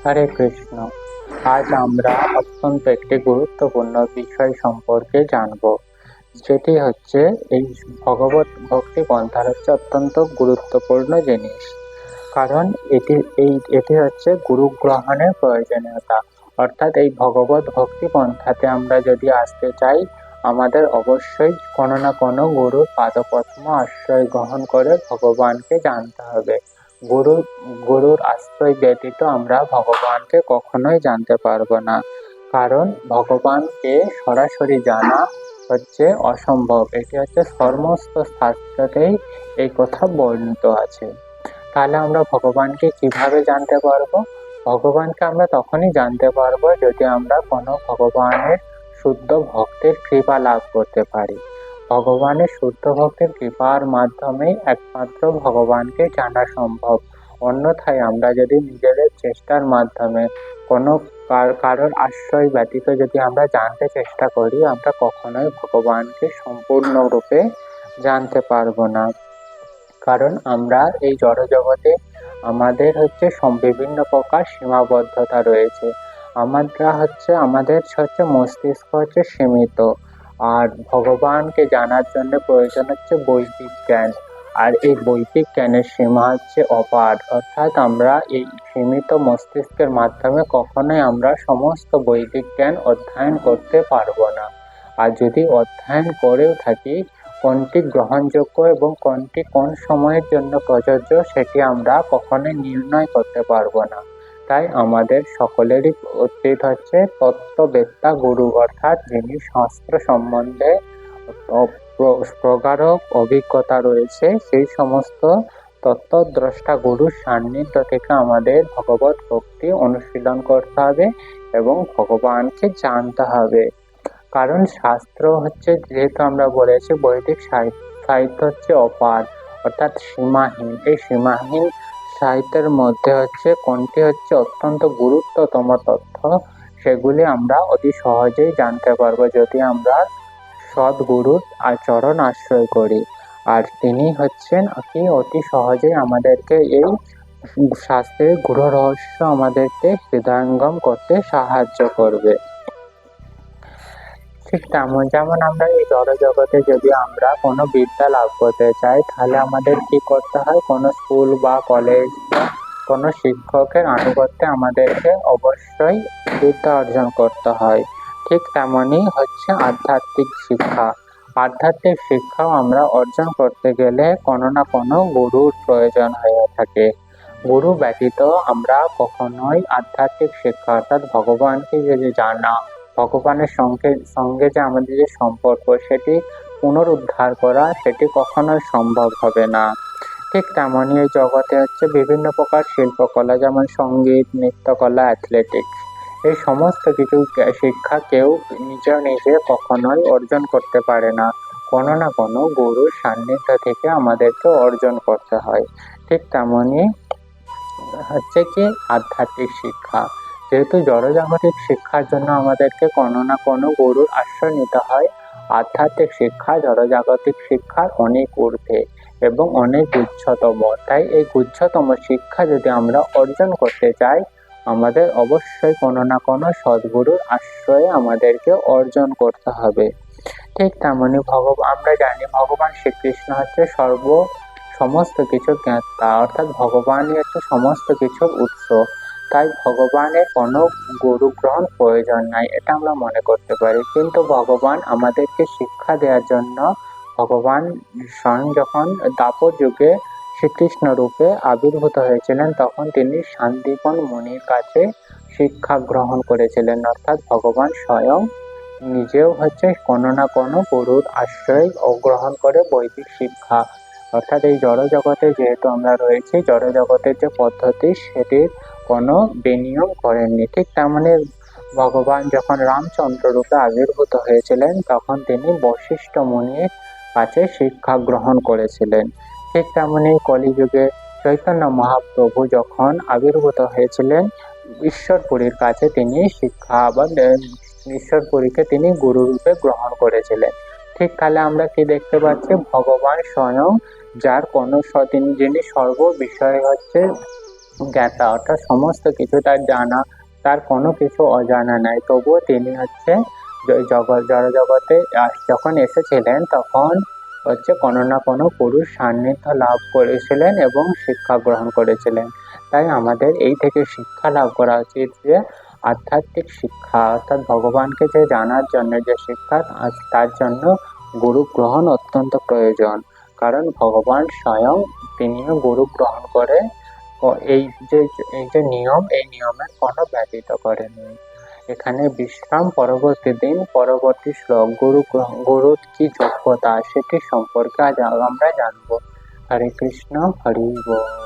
হরে কৃষ্ণ। আজ আমরা অত্যন্ত একটি গুরুত্বপূর্ণ বিষয় সম্পর্কে জানব, যেটি হচ্ছে এই ভগবত ভক্তি পন্থার হচ্ছে অত্যন্ত গুরুত্বপূর্ণ জিনিস। কারণ এটি হচ্ছে গুরু গ্রহণের প্রয়োজনীয়তা। অর্থাৎ এই ভগবত ভক্তি পন্থাতে আমরা যদি আসতে চাই, আমাদের অবশ্যই কোনো না কোনো গুরুর পাদপদ্ম আশ্রয় গ্রহণ করে ভগবানকে জানতে হবে। গুরু গুরুর আশ্রয় ব্যতীত আমরা ভগবানকে কখনোই জানতে পারবো না। কারণ ভগবানকে সরাসরি জানা হচ্ছে অসম্ভব। এটি হচ্ছে সমস্ত শাস্ত্রতেই এই কথা বর্ণিত আছে। তাহলে আমরা ভগবানকে কিভাবে জানতে পারবো? ভগবানকে আমরা তখনই জানতে পারবো যদি আমরা কোনো ভগবানের শুদ্ধ ভক্তের কৃপা লাভ করতে পারি। ভগবানের শুদ্ধ ভক্তের কৃপার মাধ্যমেই একমাত্র ভগবানকে জানা সম্ভব। অন্যথায় আমরা যদি নিজেদের চেষ্টার মাধ্যমে কোনো কারোর আশ্রয় ব্যতীত যদি আমরা জানতে চেষ্টা করি, আমরা কখনোই ভগবানকে সম্পূর্ণরূপে জানতে পারবো না। কারণ আমরা এই জড়জগতে আমাদের হচ্ছে বিভিন্ন প্রকার সীমাবদ্ধতা রয়েছে। আমাদের হচ্ছে মস্তিষ্ক হচ্ছে সীমিত, আর ভগবানকে জানার জন্য প্রয়োজন হচ্ছে বৈদিক জ্ঞান। আর এই বৈদিক জ্ঞানের সীমা হচ্ছে অপার। অর্থাৎ আমরা এই সীমিত মস্তিষ্কের মাধ্যমে কখনোই আমরা সমস্ত বৈদিক জ্ঞান অধ্যয়ন করতে পারবো না। আর যদি অধ্যয়ন করেও থাকি, কোনটি গ্রহণযোগ্য এবং কোনটি কোন সময়ের জন্য প্রযোজ্য সেটি আমরা কখনোই নির্ণয় করতে পারবো না। তাই আমাদের সকলেরই উচিত হচ্ছে তত্ত্ববেত্তা গুরু, অর্থাৎ যিনি শাস্ত্র সম্বন্ধে প্রগাঢ় অভিজ্ঞতা রয়েছে, সেই সমস্ত তত্ত্বদ্রষ্টা গুরুর সান্নিধ্য থেকে আমাদের ভগবত ভক্তি অনুশীলন করতে হবে এবং ভগবানকে জানতে হবে। কারণ শাস্ত্র হচ্ছে, যেহেতু আমরা বলেছি বৈদিক সাহিত্য হচ্ছে অপার, অর্থাৎ সীমাহীন। এই সীমাহীন সাহিত্যের মধ্যে হচ্ছে কোনটি হচ্ছে অত্যন্ত গুরুত্বতম তথ্য, সেগুলি আমরা অতি সহজেই জানতে পারবো যদি আমরা সদ্গুরুর চরণ আশ্রয় করি। আর তিনি হচ্ছেন কি অতি সহজেই আমাদেরকে এই শাস্ত্রের গূঢ় রহস্য আমাদেরকে হৃদয়ঙ্গম করতে সাহায্য করবে। ঠিক যেমন আমরা এই জড়জগতে যদি আমরা কোনো বিদ্যা লাভ করতে চাই, তাহলে আমাদের কি করতে হয়? কোনো স্কুল বা কলেজ বা কোনো শিক্ষকের আনুগত্যে আমাদেরকে অবশ্যই বিদ্যা অর্জন করতে হয়। ঠিক তেমনই হচ্ছে আধ্যাত্মিক শিক্ষা। আধ্যাত্মিক শিক্ষাও আমরা অর্জন করতে গেলে কোনো না কোনো গুরুর প্রয়োজন হয়ে থাকে। গুরু ব্যতীত আমরা কখনোই আধ্যাত্মিক শিক্ষা, অর্থাৎ ভগবানকে যদি জানা, ভগবানের সঙ্গে যে আমাদের যে সম্পর্ক, সেটি পুনরুদ্ধার করা, সেটি কখনোই সম্ভব হবে না। ঠিক তেমনই এই জগতে হচ্ছে বিভিন্ন প্রকার শিল্পকলা, যেমন সঙ্গীত, নৃত্যকলা, অ্যাথলেটিক্স, এই সমস্ত কিছু শিক্ষা কেউ নিজে কখনোই অর্জন করতে পারে না। কোনো না কোনো গুরুর সান্নিধ্য থেকে আমাদেরকে অর্জন করতে হয়। ঠিক তেমনই হচ্ছে কি আধ্যাত্মিক শিক্ষা। যেহেতু জড়জাগতিক শিক্ষার জন্য আমাদেরকে কোনো না কোনো গুরুর আশ্রয় নিতে হয়, আধ্যাত্মিক শিক্ষা জড়জাগতিক শিক্ষার অনেক ঊর্ধ্বে এবং অনেক উচ্চতম। তাই এই উচ্চতম শিক্ষা যদি আমরা অর্জন করতে চাই, আমাদের অবশ্যই কোনো না কোনো সদ্গুরুর আশ্রয়ে আমাদেরকে অর্জন করতে হবে। ঠিক তেমনি আমরা জানি ভগবান শ্রীকৃষ্ণ হচ্ছে সমস্ত কিছুর জ্ঞাতা, অর্থাৎ ভগবানই হচ্ছে সমস্ত কিছুর উৎস। তাই ভগবানের কোনো গুরু গ্রহণ প্রয়োজন নাই, এটা আমরা মনে করতে পারি। কিন্তু ভগবান আমাদেরকে শিক্ষা দেওয়ার জন্য ভগবান স্বয়ং যখন দ্বাপর যুগে শ্রীকৃষ্ণ রূপে আবির্ভূত হয়েছিলেন, তখন তিনি শান্তিপন মুনির কাছে শিক্ষা গ্রহণ করেছিলেন। অর্থাৎ ভগবান স্বয়ং নিজেও হচ্ছে কোনো না কোনো গুরুর আশ্রয় গ্রহণ করে বৈদিক শিক্ষা, অর্থাৎ এই জড়জগতে যেহেতু আমরা রয়েছি, জড়জগতের যে পদ্ধতি সেটির কোনো বিনিয়োগ করেননি। ঠিক তেমনি ভগবান যখন রামচন্দ্র রূপে আবির্ভূত হয়েছিলেন, তখন তিনি বশিষ্ঠ মুনির কাছে শিক্ষা গ্রহণ করেছিলেন। ঠিক তেমনি কলিযুগে চৈতন্য মহাপ্রভু যখন আবির্ভূত হয়েছিলেন, ঈশ্বরপুরীর কাছে তিনি ঈশ্বরপুরীকে তিনি গুরু রূপে গ্রহণ করেছিলেন। ঠিক তাহলে আমরা কি দেখতে পাচ্ছি? ভগবান স্বয়ং, যার যিনি সর্ব বিষয় হচ্ছে জ্ঞাতা, অর্থাৎ সমস্ত কিছু তার জানা, তার কোনো কিছু অজানা নাই। তবুও তিনি হচ্ছে জড়জগতে যখন এসেছিলেন তখন হচ্ছে কোনো না কোনো পুরুষ সান্নিধ্য লাভ করেছিলেন এবং শিক্ষা গ্রহণ করেছিলেন। তাই আমাদের এই থেকে শিক্ষা লাভ করা উচিত যে আধ্যাত্মিক শিক্ষা, অর্থাৎ ভগবানকে যে জানার জন্য যে শিক্ষা, তার জন্য গুরু গ্রহণ অত্যন্ত প্রয়োজন। কারণ ভগবান স্বয়ং তিনিও গুরু গ্রহণ করে এই যে নিয়ম, এই নিয়মের কোনো ব্যতীত করেনি। এখানে বিশ্রাম। পরবর্তী দিন পরবর্তী শ্লোক গুরুর কি যোগ্যতা সেটি সম্পর্কে আজ আমরা জানবো। হরে কৃষ্ণ, হরি বল।